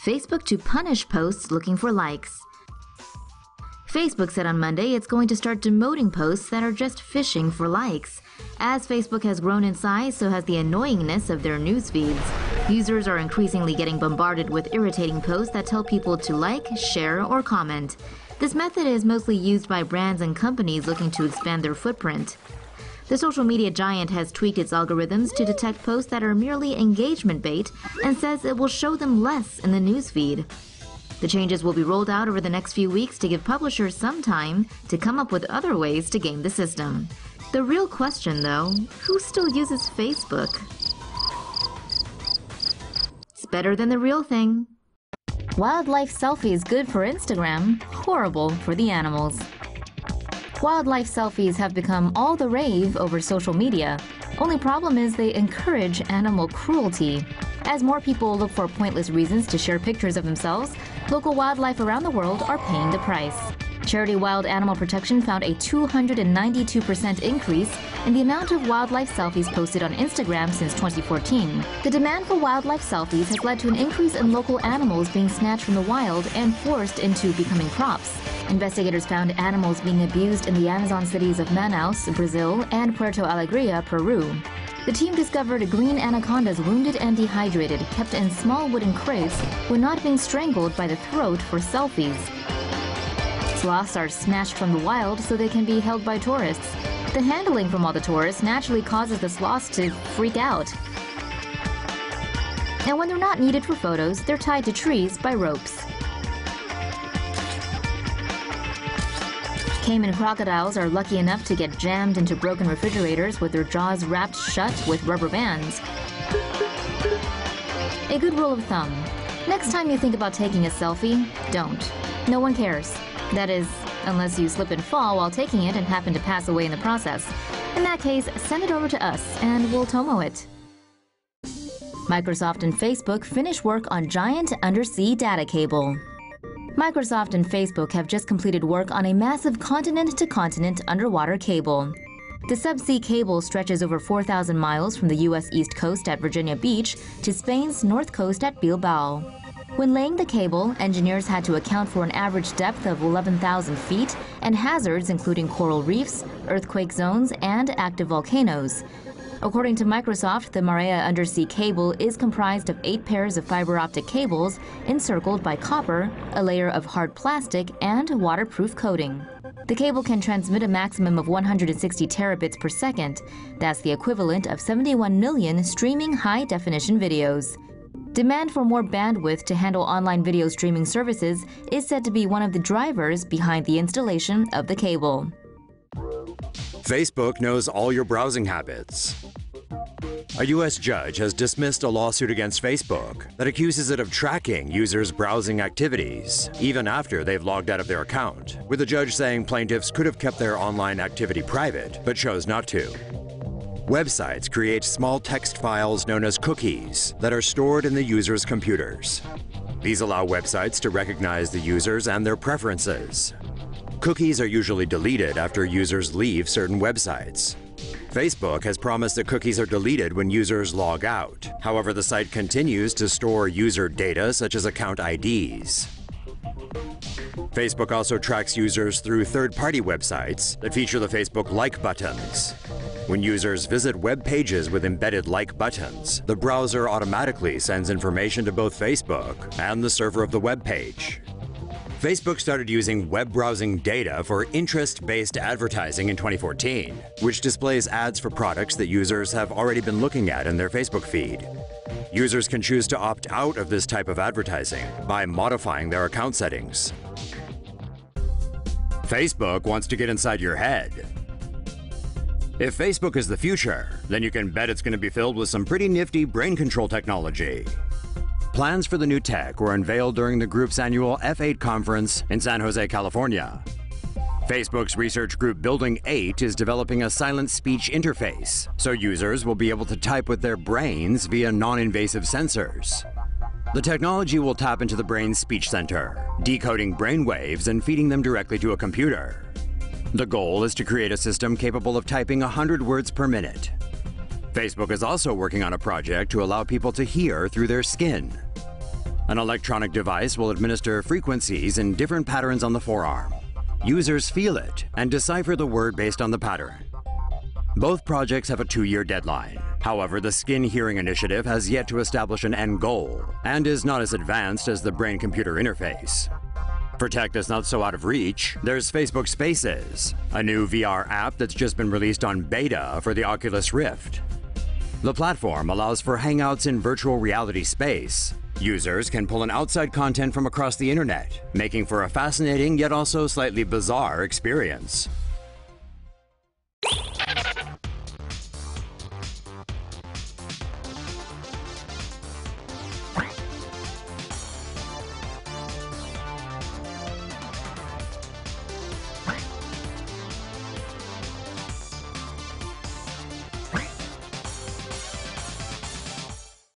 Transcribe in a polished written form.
Facebook to punish posts looking for likes. Facebook said on Monday it's going to start demoting posts that are just fishing for likes. As Facebook has grown in size, so has the annoyingness of their news feeds. Users are increasingly getting bombarded with irritating posts that tell people to like, share, or comment. This method is mostly used by brands and companies looking to expand their footprint. The social media giant has tweaked its algorithms to detect posts that are merely engagement bait and says it will show them less in the newsfeed. The changes will be rolled out over the next few weeks to give publishers some time to come up with other ways to game the system. The real question, though, who still uses Facebook? It's better than the real thing. Wildlife selfies good for Instagram, horrible for the animals. Wildlife selfies have become all the rave over social media. Only problem is they encourage animal cruelty. As more people look for pointless reasons to share pictures of themselves, local wildlife around the world are paying the price. Charity Wild Animal Protection found a 292% increase in the amount of wildlife selfies posted on Instagram since 2014. The demand for wildlife selfies has led to an increase in local animals being snatched from the wild and forced into becoming props. Investigators found animals being abused in the Amazon cities of Manaus, Brazil, and Puerto Alegria, Peru. The team discovered green anacondas wounded and dehydrated, kept in small wooden crates when not being strangled by the throat for selfies. Sloths are snatched from the wild so they can be held by tourists. The handling from all the tourists naturally causes the sloths to freak out. And when they're not needed for photos, they're tied to trees by ropes. Cayman crocodiles are lucky enough to get jammed into broken refrigerators with their jaws wrapped shut with rubber bands. A good rule of thumb: next time you think about taking a selfie, don't. No one cares. That is, unless you slip and fall while taking it and happen to pass away in the process. In that case, send it over to us and we'll Tomo it. Microsoft and Facebook finish work on giant undersea data cable. Microsoft and Facebook have just completed work on a massive continent-to-continent underwater cable. The subsea cable stretches over 4,000 miles from the U.S. East Coast at Virginia Beach to Spain's north coast at Bilbao. When laying the cable, engineers had to account for an average depth of 11,000 feet and hazards including coral reefs, earthquake zones, and active volcanoes. According to Microsoft, the Maria undersea cable is comprised of 8 pairs of fiber optic cables encircled by copper, a layer of hard plastic, and waterproof coating. The cable can transmit a maximum of 160 terabits per second. That's the equivalent of 71 million streaming high-definition videos. Demand for more bandwidth to handle online video streaming services is said to be one of the drivers behind the installation of the cable. Facebook knows all your browsing habits. A U.S. judge has dismissed a lawsuit against Facebook that accuses it of tracking users' browsing activities, even after they've logged out of their account, with the judge saying plaintiffs could have kept their online activity private, but chose not to. Websites create small text files known as cookies that are stored in the user's computers. These allow websites to recognize the users and their preferences. Cookies are usually deleted after users leave certain websites. Facebook has promised that cookies are deleted when users log out. However, the site continues to store user data such as account IDs. Facebook also tracks users through third-party websites that feature the Facebook like buttons. When users visit web pages with embedded like buttons, the browser automatically sends information to both Facebook and the server of the web page. Facebook started using web browsing data for interest-based advertising in 2014, which displays ads for products that users have already been looking at in their Facebook feed. Users can choose to opt out of this type of advertising by modifying their account settings. Facebook wants to get inside your head. If Facebook is the future, then you can bet it's going to be filled with some pretty nifty brain control technology. Plans for the new tech were unveiled during the group's annual F8 conference in San Jose, California. Facebook's research group Building 8 is developing a silent speech interface, so users will be able to type with their brains via non-invasive sensors. The technology will tap into the brain's speech center, decoding brain waves and feeding them directly to a computer. The goal is to create a system capable of typing 100 words per minute. Facebook is also working on a project to allow people to hear through their skin. An electronic device will administer frequencies in different patterns on the forearm. Users feel it and decipher the word based on the pattern. Both projects have a 2-year deadline. However, the Skin Hearing Initiative has yet to establish an end goal and is not as advanced as the brain-computer interface. For tech that's not so out of reach, there's Facebook Spaces, a new VR app that's just been released on beta for the Oculus Rift. The platform allows for hangouts in virtual reality space. Users can pull in outside content from across the internet, making for a fascinating yet also slightly bizarre experience.